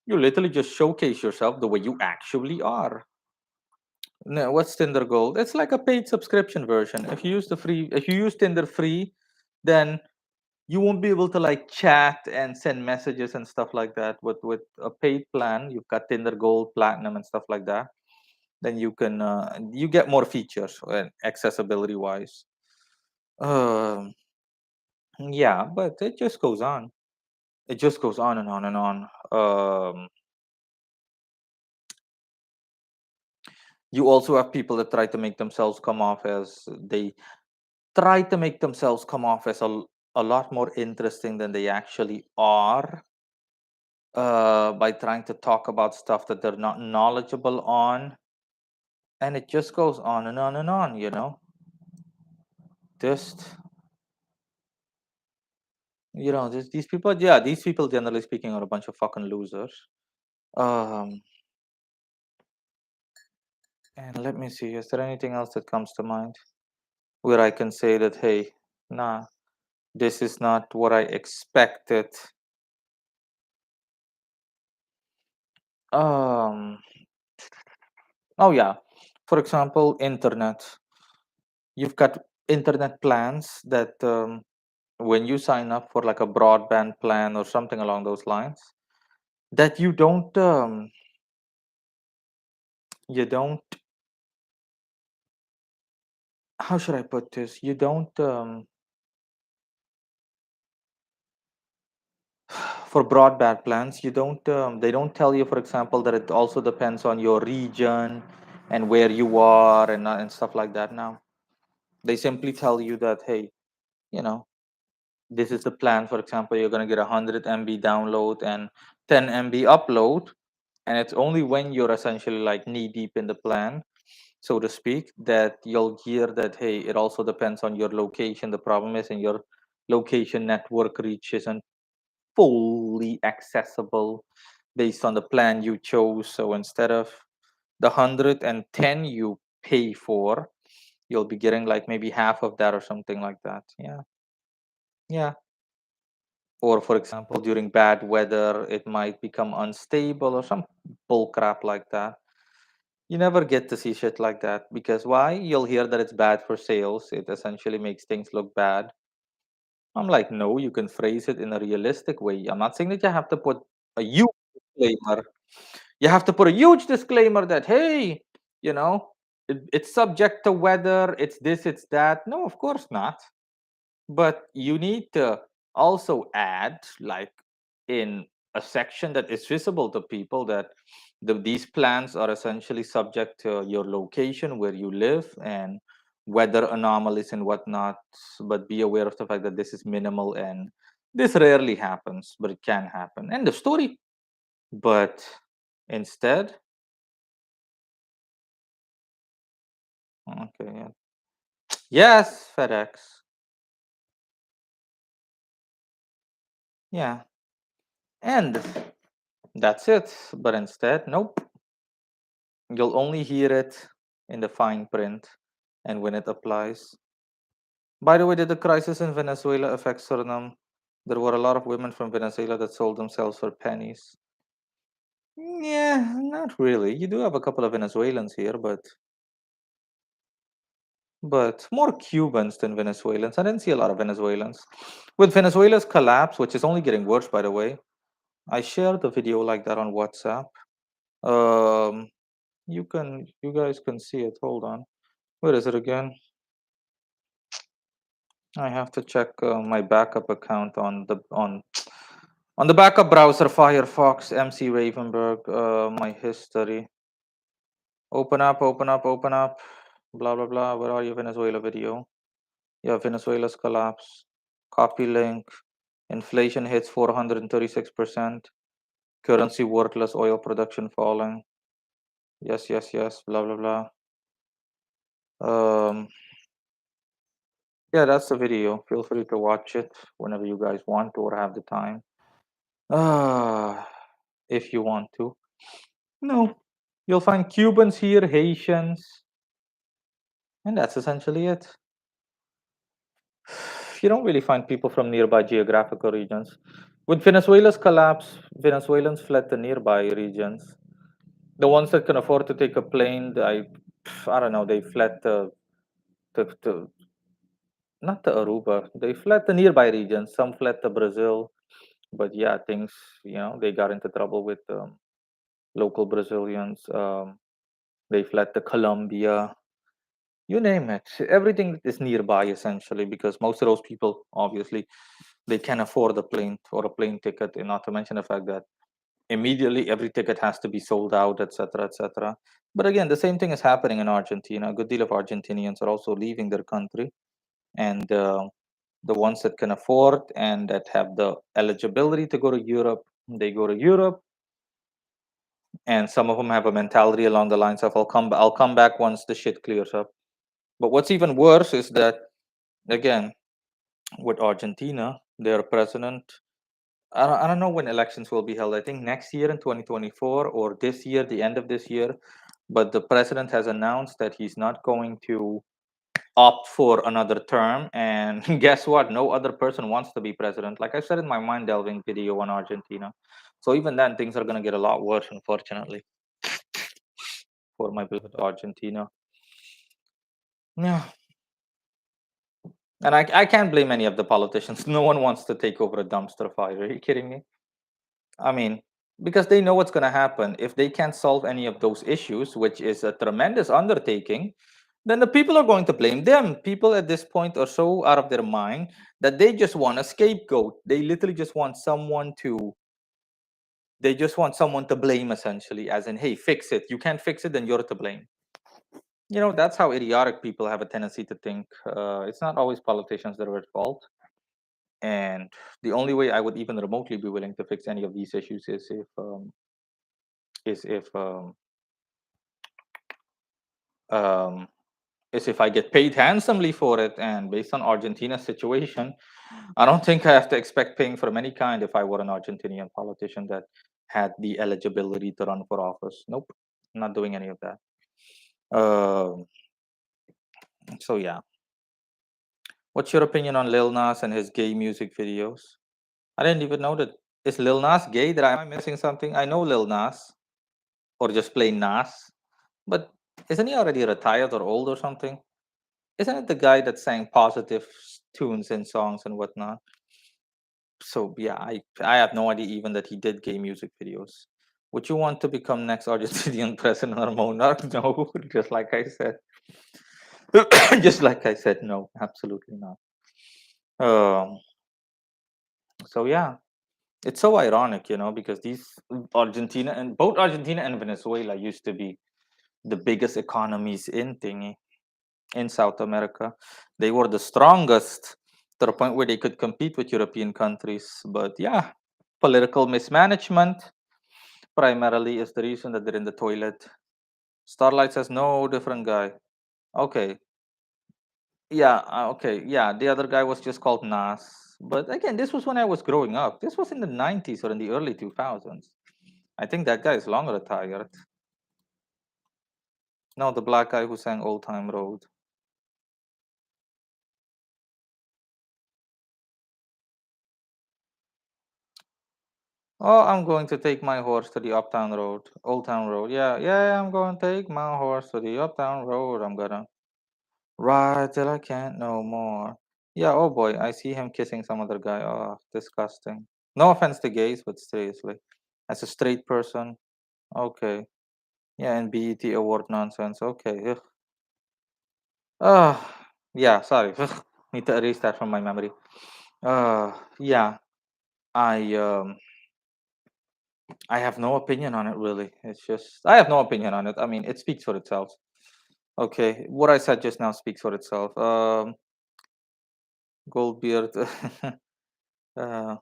You literally just showcase yourself the way you actually are. No, what's Tinder Gold? It's like a paid subscription version. If you use Tinder free, then you won't be able to like chat and send messages and stuff like that. With a paid plan, you've got Tinder Gold, Platinum, and stuff like that. Then you get more features accessibility wise. Um, yeah, but it just goes on. It just goes on and on and on. You also have people that try to make themselves come off as they try to make themselves come off as a lot more interesting than they actually are, by trying to talk about stuff that they're not knowledgeable on, and it just goes on and on and on, just these people, yeah, these people generally speaking are a bunch of fucking losers. um and let me see, is there anything else that comes to mind where I can say that, hey, nah, this is not what I expected? um oh yeah, for example, internet. You've got internet plans that, when you sign up for like a broadband plan or something along those lines, that you don't, how should I put this? You don't, for broadband plans, you don't, they don't tell you, for example, that it also depends on your region and where you are and stuff like that. Now, they simply tell you that, hey, you know, this is the plan. For example, you're going to get 100 MB download and 10 MB upload. And it's only when you're essentially like knee deep in the plan, so to speak, that you'll hear that, hey, it also depends on your location. The problem is in your location, network reach isn't fully accessible based on the plan you chose. So instead of the 110 you pay for, you'll be getting like maybe half of that or something like that. Yeah. Yeah. Or for example, during bad weather, it might become unstable or some bull crap like that. You never get to see shit like that because why? You'll hear that it's bad for sales. It essentially makes things look bad. I'm like, no, you can phrase it in a realistic way. I'm not saying that you have to put a huge disclaimer. You have to put a huge disclaimer that, hey, it's subject to weather, it's this, it's that. No, of course not. But you need to also add, like, in a section that is visible to people, that these plans are essentially subject to your location where you live and weather anomalies and whatnot. But be aware of the fact that this is minimal and this rarely happens, but it can happen. End of story. But instead, okay, yeah. Yes, FedEx. Yeah. And that's it. But instead, nope. You'll only hear it in the fine print and when it applies. By the way, did the crisis in Venezuela affect Suriname? There were a lot of women from Venezuela that sold themselves for pennies. Yeah, not really. You do have a couple of Venezuelans here, but more Cubans than Venezuelans. I didn't see a lot of Venezuelans. With Venezuela's collapse, which is only getting worse, by the way, I shared the video like that on WhatsApp. Um, you guys can see it. Hold on. Where is it again? I have to check my backup account on the backup browser, Firefox, MC Ravenberg, my history. Open up, open up, open up. Blah blah blah. Where are you, Venezuela video? Yeah, Venezuela's collapse. Copy link. Inflation hits 436%. Currency worthless. Oil production falling. Yes, yes, yes. Blah blah blah. Um, yeah, that's the video. Feel free to watch it whenever you guys want or have the time. Uh, if you want to. No, you'll find Cubans here, Haitians, and that's essentially it. You don't really find people from nearby geographical regions. With Venezuela's collapse, Venezuelans fled the nearby regions. The ones that can afford to take a plane, I don't know, they fled to not to Aruba. They fled the nearby regions. Some fled to Brazil, but yeah, things, they got into trouble with local Brazilians. They fled to Colombia. You name it. Everything is nearby essentially because most of those people, obviously, they can afford a plane or a plane ticket, and not to mention the fact that immediately every ticket has to be sold out, etc., etc. But again, the same thing is happening in Argentina. A good deal of Argentinians are also leaving their country, and the ones that can afford and that have the eligibility to go to Europe, they go to Europe. And some of them have a mentality along the lines of I'll come back once the shit clears up. But what's even worse is that, again, with Argentina, their president, I don't know when elections will be held. I think next year in 2024 or this year, the end of this year. But the president has announced that he's not going to opt for another term. And guess what? No other person wants to be president. Like I said in my mind delving video on Argentina. So even then, things are going to get a lot worse, unfortunately, for my beloved Argentina. Yeah. And I can't blame any of the politicians. No one wants to take over a dumpster fire. Are you kidding me? I mean, because they know what's going to happen. If they can't solve any of those issues, which is a tremendous undertaking, then the people are going to blame them. People at this point are so out of their mind that they just want a scapegoat. They literally just want someone to. They just want someone to blame, essentially, as in, hey, fix it. You can't fix it, then you're to blame. That's how idiotic people have a tendency to think. It's not always politicians that are at fault. And the only way I would even remotely be willing to fix any of these issues is if um, um, is if I get paid handsomely for it. And based on Argentina's situation, I don't think I have to expect paying from any kind if I were an Argentinian politician that had the eligibility to run for office. Nope, I'm not doing any of that. Um, so yeah, what's your opinion on Lil Nas and his gay music videos? I didn't even know that. Is Lil Nas gay? Am I missing something? I know Lil Nas, or just plain Nas, but isn't he already retired or old or something? Isn't it the guy that sang positive tunes and songs and whatnot? So yeah, I have no idea even that he did gay music videos. Would you want to become next Argentinian president or monarch? No, just like I said. Just like I said, no, absolutely not. Um, so yeah, it's so ironic, because these both Argentina and Venezuela used to be the biggest economies in South America. They were the strongest to the point where they could compete with European countries. But yeah, political mismanagement primarily is the reason that they're in the toilet. Starlight says no, different guy. Okay, yeah, okay, yeah. The other guy was just called Nas. But again, this was when I was growing up. This was in the 90s or in the early 2000s. I think that guy is long retired. No, the black guy who sang Old Time Road. Oh, I'm going to take my horse to the Uptown Road, Old Town Road. Yeah, yeah, I'm going to take my horse to the Uptown Road. I'm gonna ride till I can't no more. Yeah, oh boy, I see him kissing some other guy. Oh, disgusting. No offense to gays, but seriously, as a straight person, okay. Yeah, and BET award nonsense. Okay. Ugh. Yeah, sorry. Ugh. Need to erase that from my memory. Yeah, I um I have no opinion on it really. It's just I have no opinion on it. I mean, it speaks for itself. Okay, what I said just now speaks for itself. Goldbeard, uh,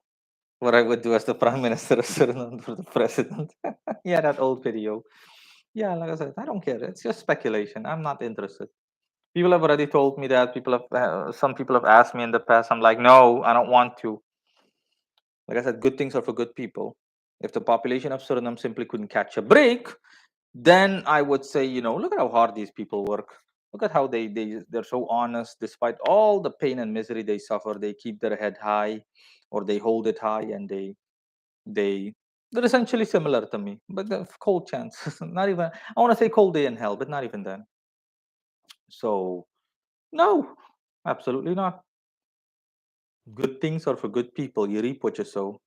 what I would do as the prime minister is run for the president. Yeah, that old video. Yeah, like I said, I don't care. It's just speculation. I'm not interested. People have already told me that. Some people have asked me in the past. I'm like, no, I don't want to. Like I said, good things are for good people. If the population of Suriname simply couldn't catch a break, then I would say, look at how hard these people work. Look at how they're so honest, despite all the pain and misery they suffer. They keep their head high, or they hold it high, and they they're essentially similar to me, but the cold chance. Not even, I want to say cold day in hell, but not even then. So no, absolutely not. Good things are for good people. You reap what you sow.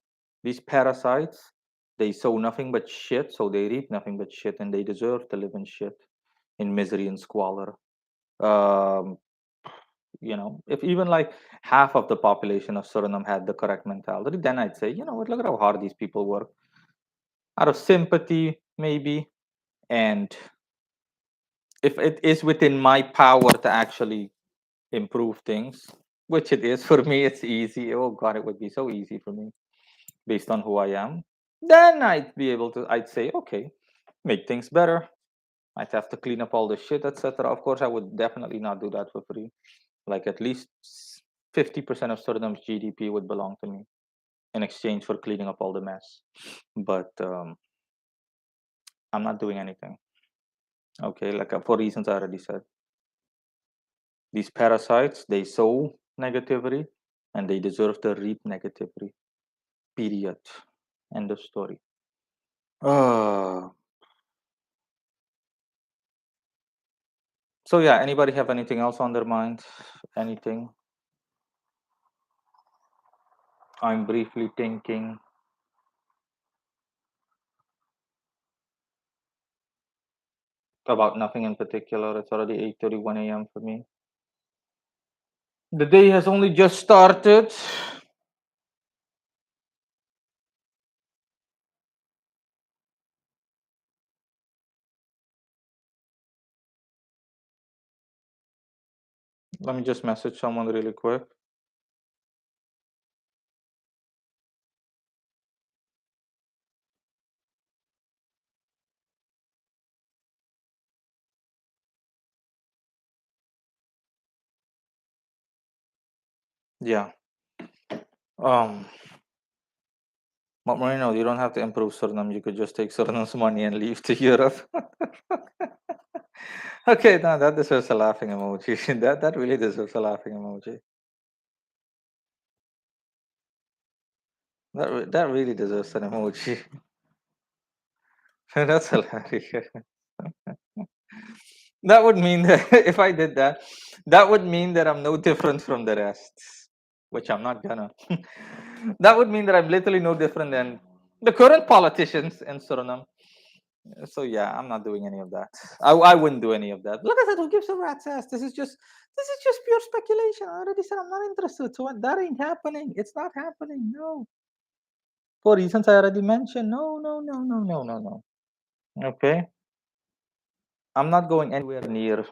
These parasites, they sow nothing but shit, so they reap nothing but shit, and they deserve to live in shit, in misery and squalor. Um, if even like half of the population of Suriname had the correct mentality, then I'd say, you know what, look at how hard these people work. Out of sympathy, maybe, and if it is within my power to actually improve things, which it is for me, it's easy. Oh God, it would be so easy for me based on who I am. Then I'd say, okay, make things better. I'd have to clean up all the shit, etc. Of course, I would definitely not do that for free. Like at least 50% of Suriname's GDP would belong to me in exchange for cleaning up all the mess. But I'm not doing anything. Okay, like for reasons I already said. These parasites, they sow negativity and they deserve to reap negativity. Period. End of story. Uh, so yeah, anybody have anything else on their mind? Anything? I'm briefly thinking about nothing in particular. It's already 8:31 a.m. for me. The day has only just started. Let me just message someone really quick. Yeah. Um, but Marino, you don't have to improve Suriname. You could just take Suriname's money and leave to Europe. Okay, now that deserves a laughing emoji. That really deserves a laughing emoji. That really deserves an emoji. That's hilarious. That would mean that if I did that, that would mean that I'm no different from the rest, which I'm not gonna. That would mean that I'm literally no different than the current politicians in Suriname. So yeah, I'm not doing any of that. I wouldn't do any of that. Look at that. Who gives a rat's ass? This is just pure speculation. I already said I'm not interested. So that ain't happening. It's not happening. No. For reasons I already mentioned. No, no, no, no, no, no, no. Okay. I'm not going anywhere near.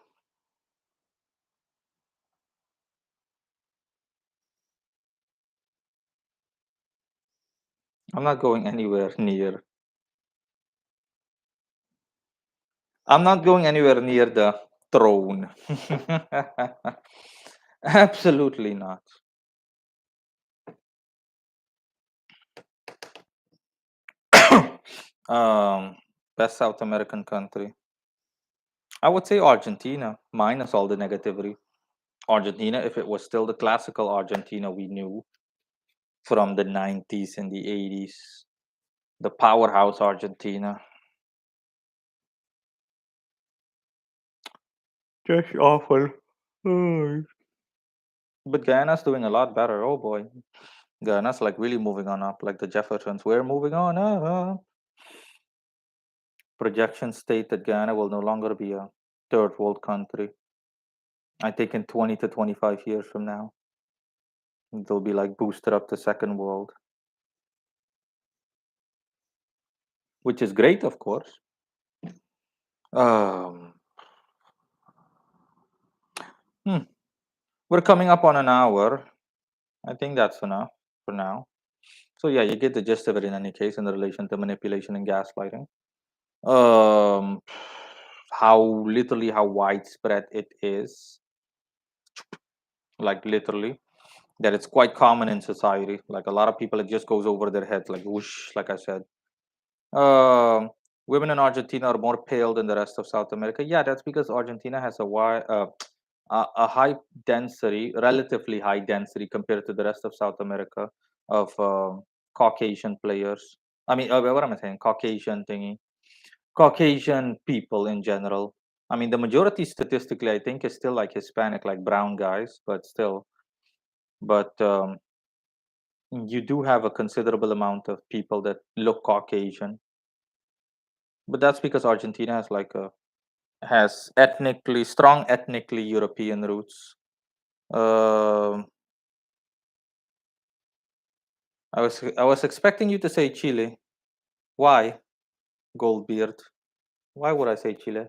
I'm not going anywhere near. I'm not going anywhere near the throne. Absolutely not. um, Best South American country. I would say Argentina, minus all the negativity. Argentina, if it was still the classical Argentina we knew from the 90s and the 80s, the powerhouse Argentina. Just awful. Oh. But Guyana's doing a lot better. Oh boy. Guyana's like really moving on up, like the Jeffersons. We're moving on up. Projections state that Guyana will no longer be a third world country. I think in 20 to 25 years from now, they'll be like boosted up to second world, which is great, of course. Um, hmm. We're coming up on an hour. I think that's enough for now. So yeah, you get the gist of it in any case in relation to manipulation and gaslighting. Um, how literally how widespread it is, like literally, that it's quite common in society. Like a lot of people, it just goes over their head, like whoosh, like I said. Um, Women in Argentina are more pale than the rest of South America. Yeah, that's because Argentina has a high density, relatively high density compared to the rest of South America of Caucasian players. I mean, what am I saying? Caucasian thingy. Caucasian people in general. I mean, the majority statistically, I think, is still like Hispanic, like brown guys, but still. But you do have a considerable amount of people that look Caucasian. But that's because Argentina has ethnically strong ethnically European roots. Um I was expecting you to say Chile. Why, Goldbeard? Why would I say Chile?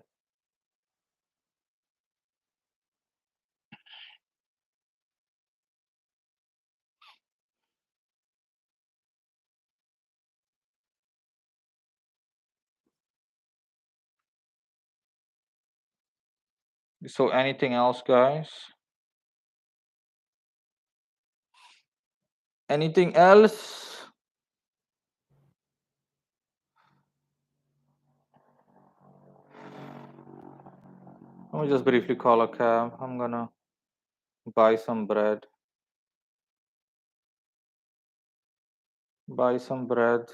So anything else, guys? Anything else? Let me just briefly call a cab. I'm gonna buy some bread. Buy some bread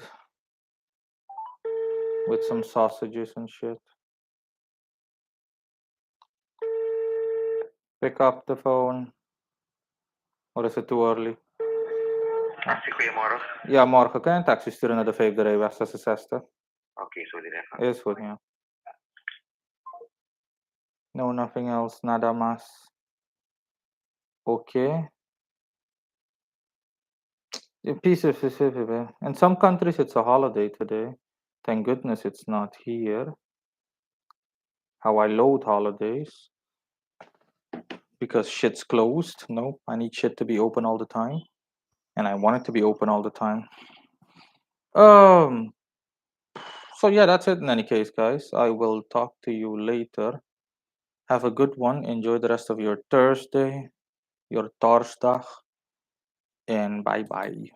with some sausages and shit. Pick up the phone. Or is it too early? Taxi goedemorgen. Ja, morgen kan je een taxi sturen naar de vijfde rij, West 66. Oké, sorry even. Is goed, ja. No, nothing else. Nada más. Okay. A piece of specific. In some countries, it's a holiday today. Thank goodness it's not here. How I load holidays. Because shit's closed. No, I need shit to be open all the time. And I want it to be open all the time. Um. So yeah, that's it in any case, guys. I will talk to you later. Have a good one. Enjoy the rest of your Thursday, your Torsdag, and bye bye.